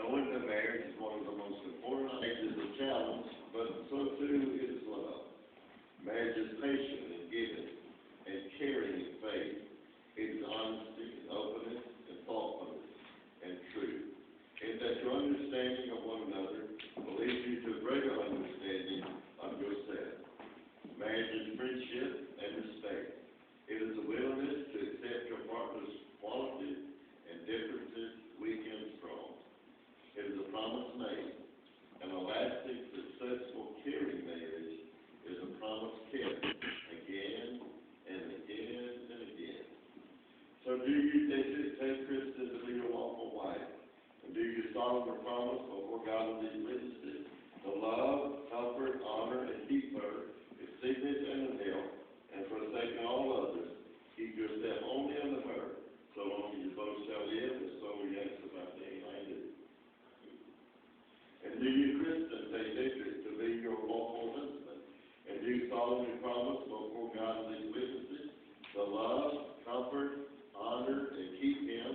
Knowing that marriage is one of the most important things is a challenge, but so too is love. Marriage is patient and giving and caring and faith. It is honesty and openness and thoughtfulness and truth. And that your understanding of one another will lead you to greater understanding of yourself. Marriage is friendship and respect. It is a willingness to accept your partner's qualities and differences, weak and strong. It is a promise made. An lasting, successful, caring marriage is a promise kept again and again and again. So do you take Kristen to be your lawful wife? And do you solemnly promise before God and these witnesses to love, comfort, honor, and keep her, in sickness and in health, and forsaking all others, keep yourself only unto her, so long as you both shall live, and so we ask about the I do. And do you, Kristen, take Dietrich to be your lawful husband? And do you solemnly promise before God and these witnesses